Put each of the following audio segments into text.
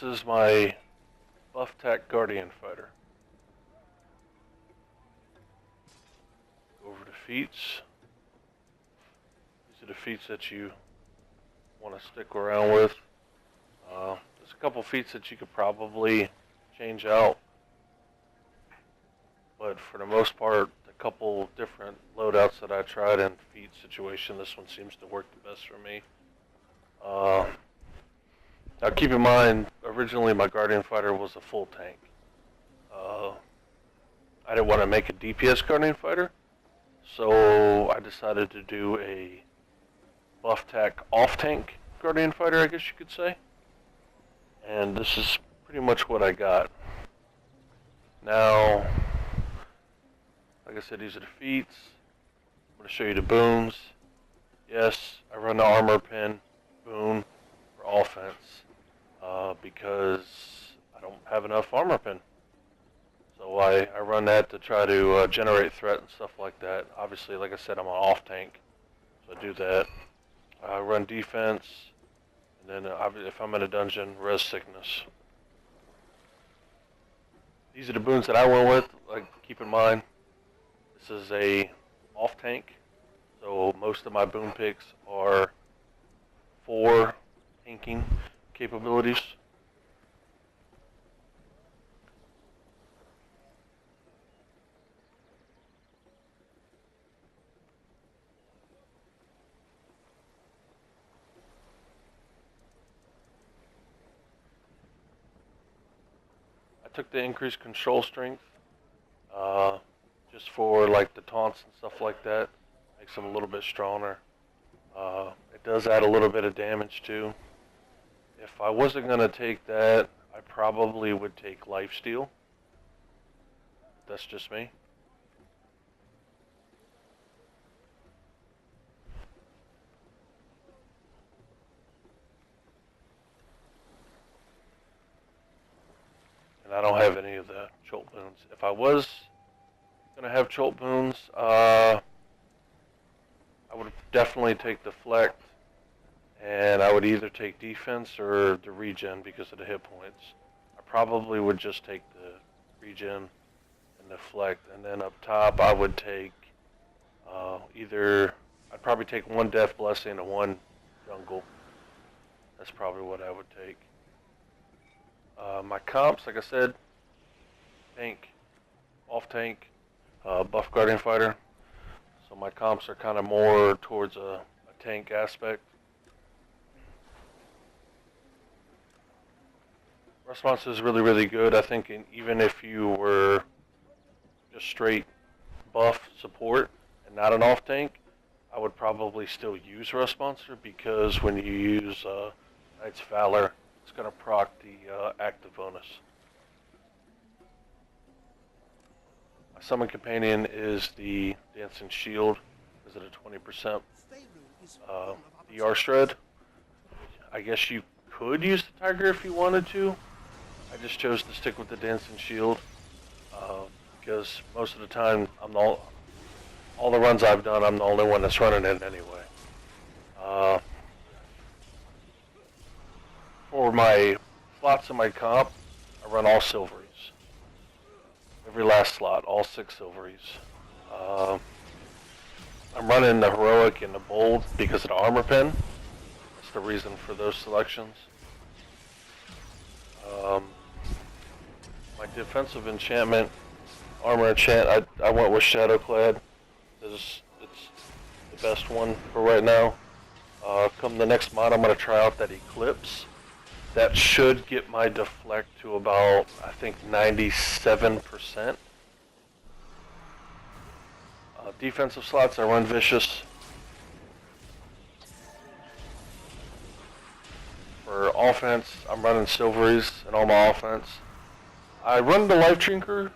This is my Buuf Tac Guardian Fighter. Go over to feats. These are the feats that you want to stick around with. There's a couple feats that you could probably change out, but for the most part, a couple different loadouts that I tried in feat situation, this one seems to work the best for me. Now keep in mind, originally my Guardian Fighter was a full tank. I didn't want to make a DPS Guardian Fighter, so I decided to do a Buuf Tac off-tank Guardian Fighter, I guess you could say. And this is pretty much what I got. Now, like I said, these are the feats. I'm going to show you the boons. Yes, I run the armor pin boon for offense because I don't have enough armor pin. So I run that to try to generate threat and stuff like that. Obviously, like I said, I'm an off tank, so I do that. I run defense, and then if I'm in a dungeon, res sickness. These are the boons that I went with. Like, keep in mind, this is a off tank, so most of my boon picks are for tanking capabilities. I took the increased control strength just for like the taunts and stuff like that. Makes them a little bit stronger. It does add a little bit of damage too. If I wasn't going to take that, I probably would take lifesteal. That's just me. And I don't have any of the Jolt boons. If I was going to have Jolt boons, I would definitely take deflect, and I would either take defense or the regen because of the hit points. I probably would just take the regen and deflect, and then up top I would take I'd probably take one Death Blessing and one Jungle. That's probably what I would take. My comps, like I said, tank, off tank, Buff Guardian Fighter. So my comps are kind of more towards a tank aspect. Response is really, really good. I think even if you were just straight buff support and not an off tank, I would probably still use Responser because when you use Knight's Valor, it's going to proc the active bonus. My Summon Companion is the Dancing Shield. Is it a 20% DR shred? I guess you could use the Tiger if you wanted to. I just chose to stick with the Dancing Shield because most of the time, all the runs I've done, I'm the only one that's running it anyway. For my slots in my comp, I run all Silveries. Every last slot, all 6 Silveries. I'm running the Heroic and the Bold because of the armor pen. That's the reason for those selections. My defensive enchantment, armor enchant, I went with Shadowclad. It's the best one for right now. Come the next mod, I'm going to try out that Eclipse. That should get my deflect to about, I think, 97%. Defensive slots, I run Vicious. For offense, I'm running Silveries in all my offense. I run the Life Drinker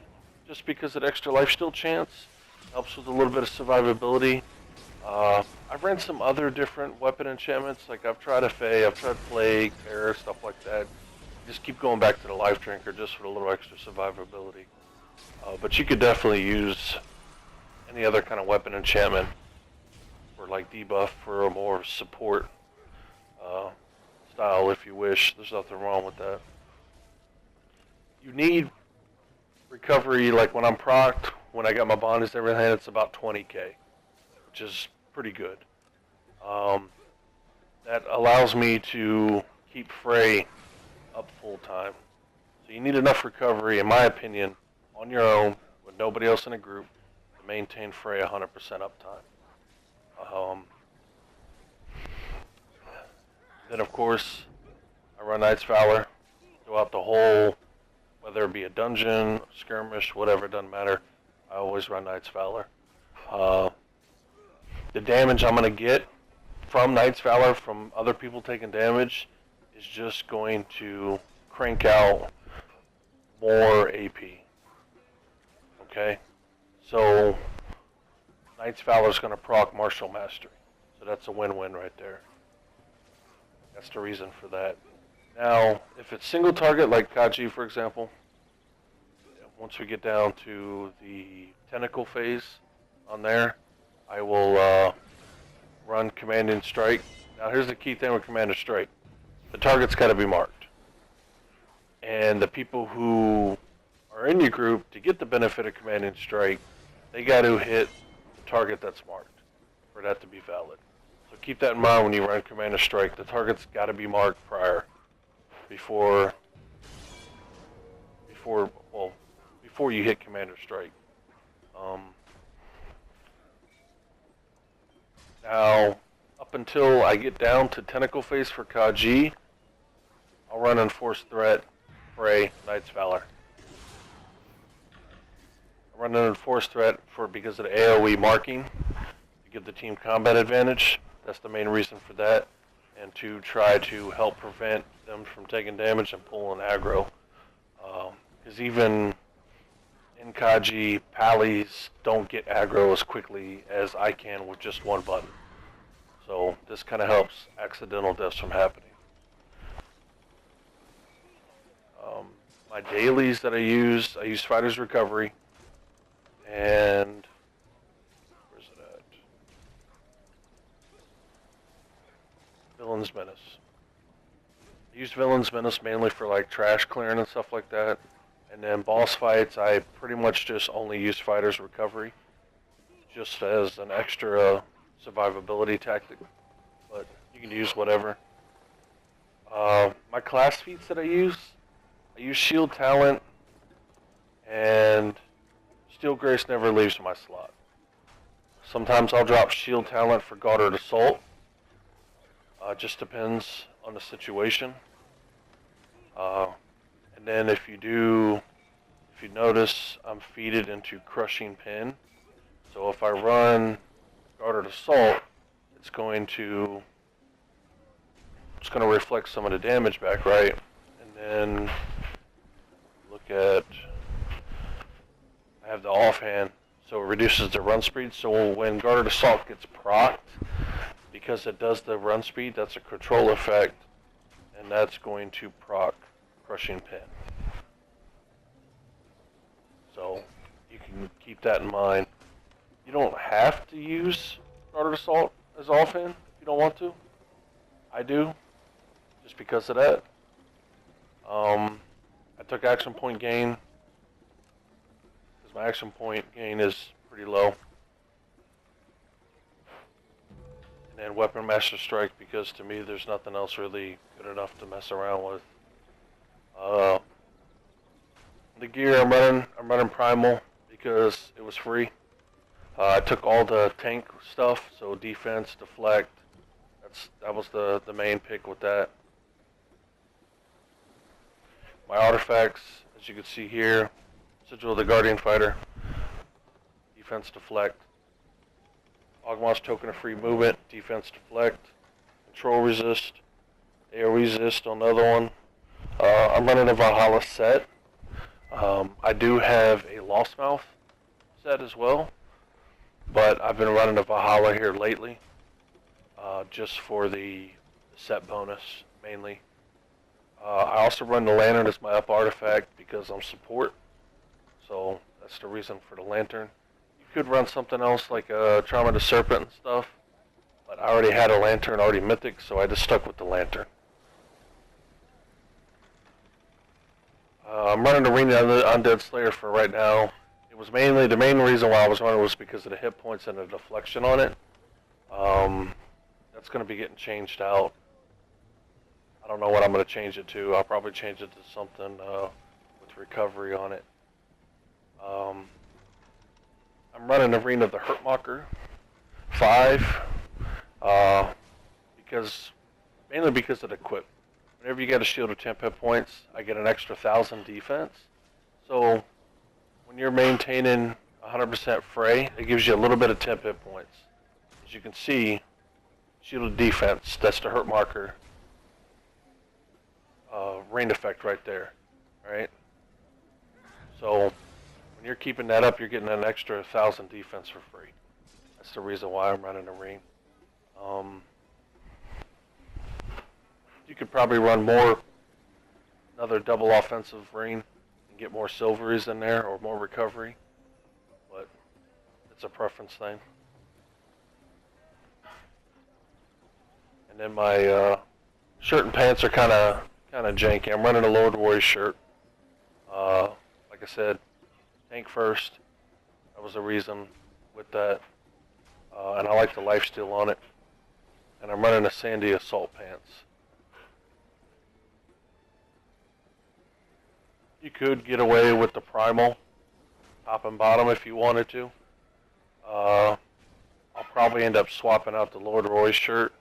just because of the extra lifesteal chance. Helps with a little bit of survivability. I've ran some other different weapon enchantments, like I've tried a Fey, I've tried Plague, Terror, stuff like that. Just keep going back to the Life Drinker just for a little extra survivability. But you could definitely use any other kind of weapon enchantment for like debuff for a more support style if you wish. There's nothing wrong with that. you need recovery, like when I'm procced, when I got my bodies and everything, it's about 20k, which is pretty good. That allows me to keep Frey up full time. So you need enough recovery, in my opinion, on your own, with nobody else in a group, to maintain Frey 100% uptime. Then of course, I run Knight's Valor throughout the whole, whether it be a dungeon, skirmish, whatever, it doesn't matter. I always run Knight's Valor. The damage I'm going to get from Knight's Valor, from other people taking damage, is just going to crank out more AP. Okay? So, Knight's Valor is going to proc Martial Mastery. So that's a win-win right there. That's the reason for that. Now, if it's single target, like Kaji, for example, once we get down to the tentacle phase on there, I will run Command and Strike. Now, here's the key thing with Command and Strike. The target's got to be marked. And the people who are in your group, to get the benefit of Command and Strike, they got to hit the target that's marked for that to be valid. So keep that in mind when you run Command and Strike. The target's got to be marked prior, before you hit Command and Strike. Now, up until I get down to Tentacle Phase for Kaji, I'll run Enforced Threat, Frey, Knight's Valor. I run an Enforced Threat because of the AoE marking, to give the team combat advantage. That's the main reason for that, and to try to help prevent them from taking damage and pulling aggro. Because even in Kaji, Pallies don't get aggro as quickly as I can with just one button. So this kind of helps accidental deaths from happening. My dailies that I use Fighter's Recovery, and where's it at? Villain's Menace. I use Villain's Menace mainly for like trash clearing and stuff like that. And then boss fights, I pretty much just only use Fighter's Recovery, just as an extra survivability tactic. But you can use whatever. My class feats that I use Shield Talent, and Steel Grace never leaves my slot. Sometimes I'll drop Shield Talent for Guarded Assault. Just depends on the situation. And then if you notice, I'm feeded into Crushing Pin. So if I run Guarded Assault, it's going to reflect some of the damage back, right? And then look at, I have the offhand, so it reduces the run speed. So when Guarded Assault gets procced, because it does the run speed, that's a control effect, and that's going to proc Crushing Pin. So you can keep that in mind. You don't have to use Guarded Assault as offhand if you don't want to. I do, just because of that. I took action point gain, because my action point gain is pretty low. And then Weapon Master Strike, because to me there's nothing else really good enough to mess around with. The gear I'm running Primal because it was free. I took all the tank stuff, so defense, deflect. That was the main pick with that. My artifacts, as you can see here, Sigil of the Guardian Fighter, defense, deflect. Ogmar's Token of Free Movement, defense, deflect. Control resist, AoE resist on the other one. I'm running a Valhalla set. I do have a Lost Mouth set as well, but I've been running a Valhalla here lately, just for the set bonus mainly. I also run the Lantern as my up artifact because I'm support, so that's the reason for the Lantern. You could run something else like a Trauma to Serpent and stuff, but I already had a Lantern already mythic, so I just stuck with the Lantern. I'm running Arena Undead Slayer for right now. It was mainly, the main reason why I was running was because of the hit points and the deflection on it. That's going to be getting changed out. I don't know what I'm going to change it to. I'll probably change it to something with recovery on it. I'm running Arena of the Hurtmocker 5 mainly because of the equip. Whenever you get a shield of 10 hit points, I get an extra 1,000 defense. So when you're maintaining 100% fray, it gives you a little bit of 10 hit points. As you can see, shield of defense, that's the Hurtmocker rain effect right there, right? So when you're keeping that up, you're getting an extra 1,000 defense for free. That's the reason why I'm running a ring. You could probably run another double offensive ring and get more silveries in there or more recovery, but it's a preference thing. And then my shirt and pants are kind of janky. I'm running a Lord Warrior shirt. Like I said, tank first. That was the reason with that. And I like the lifesteal on it. And I'm running a Sandy Assault pants. You could get away with the primal, top and bottom if you wanted to. I'll probably end up swapping out the Lord Roy shirt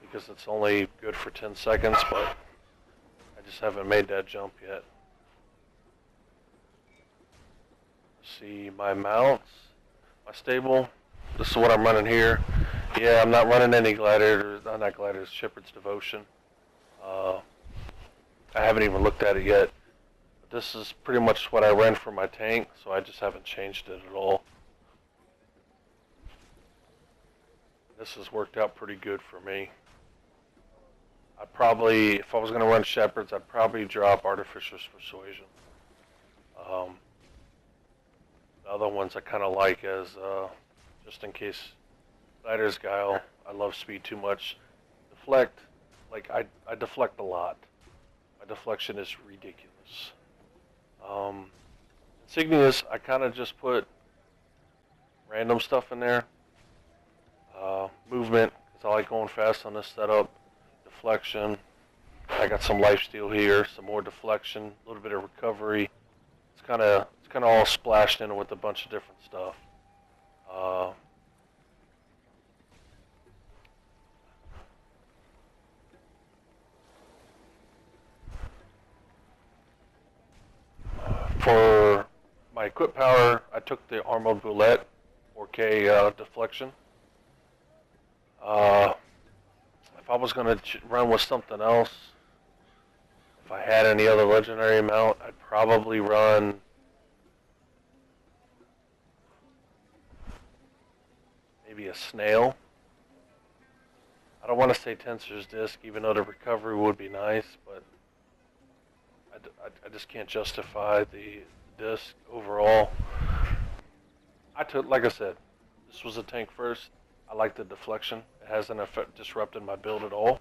because it's only good for 10 seconds, but I just haven't made that jump yet. See my mounts, my stable. This is what I'm running here. Yeah, I'm not running any Gladiators, not Gladiators, Shepherd's Devotion. I haven't even looked at it yet. But this is pretty much what I ran for my tank, so I just haven't changed it at all. This has worked out pretty good for me. I'd probably, if I was going to run Shepherds, I'd probably drop Artificer's Persuasion. The other ones I kind of like as, just in case, Gladiator's Guile. I love speed too much. Deflect, like I deflect a lot. My deflection is ridiculous. Insignias, I kind of just put random stuff in there. Movement, because I like going fast on this setup. Deflection. I got some lifesteal here, some more deflection, a little bit of recovery. It's kind of all splashed in with a bunch of different stuff. For my equip power, I took the Armored Boulette 4K deflection. If I was going to run with something else, if I had any other legendary mount, I'd probably run maybe a Snail. I don't want to say Tensor's Disc, even though the recovery would be nice, but I just can't justify the disc overall. Like I said, this was a tank first. I like the deflection. It hasn't disrupted my build at all.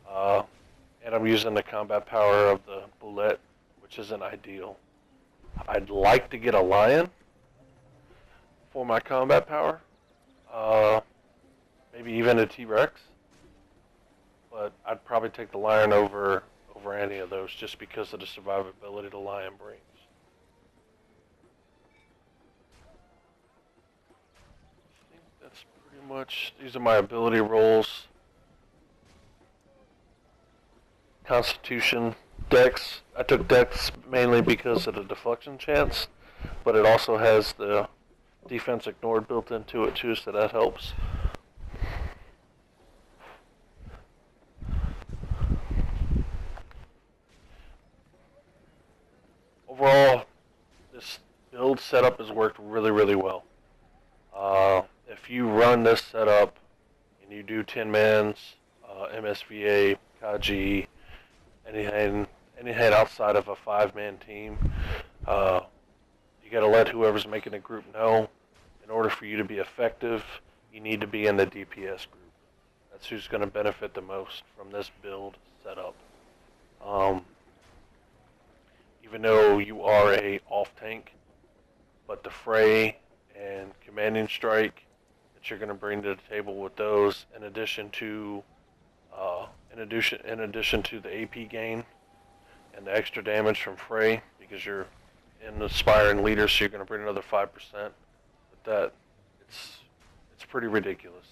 And I'm using the combat power of the Boulette, which isn't ideal. I'd like to get a Lion for my combat power. Maybe even a T-Rex. But I'd probably take the Lion over any of those just because of the survivability the Lion brings. I think that's pretty much, these are my ability rolls. Constitution, Dex. I took Dex mainly because of the deflection chance, but it also has the defense ignored built into it too, so that helps. Overall, this build setup has worked really, really well. If you run this setup and you do 10 mans, MSVA, Kaji, anything outside of a 5-man team, you got to let whoever's making the group know. In order for you to be effective, you need to be in the DPS group. That's who's going to benefit the most from this build setup. even though you are a off tank. But the fray and commanding strike that you're going to bring to the table with those, in addition to the AP gain and the extra damage from fray, because you're an aspiring leader, so you're going to bring another 5%. But that it's pretty ridiculous.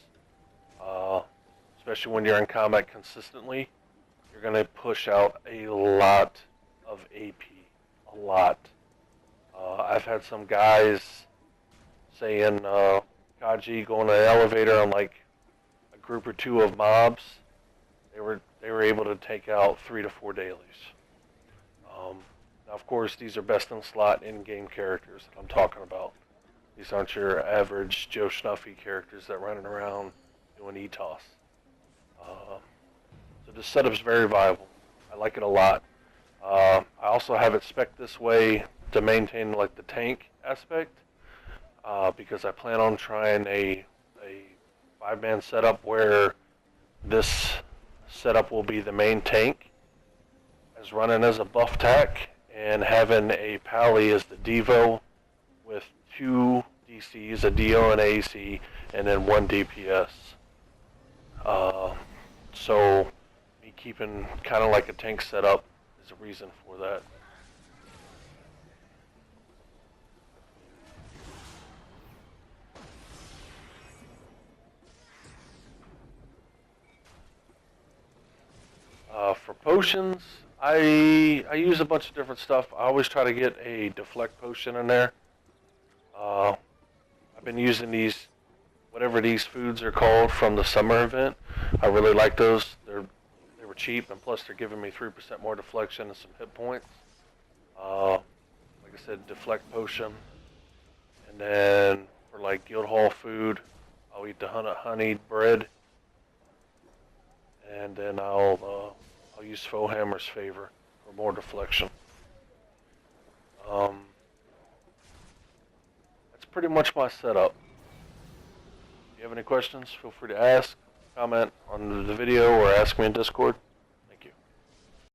Especially when you're in combat consistently, you're going to push out a lot of AP, a lot. I've had some guys saying, Kaji, going to an elevator on like a group or two of mobs, they were able to take out 3 to 4 dailies. Now, of course, these are best in slot in-game characters that I'm talking about. These aren't your average Joe Schnuffy characters that running around doing ETOS. So this setup's very viable. I like it a lot. I also have it spec'd this way to maintain like the tank aspect, because I plan on trying a 5-man setup where this setup will be the main tank, as running as a Buuf Tac, and having a Pally as the Devo with 2 DCs, a DO and AC, and then 1 DPS. So me keeping kind of like a tank setup is a reason for that. For potions, I use a bunch of different stuff. I always try to get a deflect potion in there. I've been using these, whatever these foods are called from the summer event. I really like those. They were cheap, and plus they're giving me 3% more deflection and some hit points. Like I said, deflect potion. And then for like guild hall food, I'll eat the honeyed bread. And then I'll use Fohammer's favor for more deflection. That's pretty much my setup. If you have any questions, feel free to ask, comment on the video, or ask me in Discord.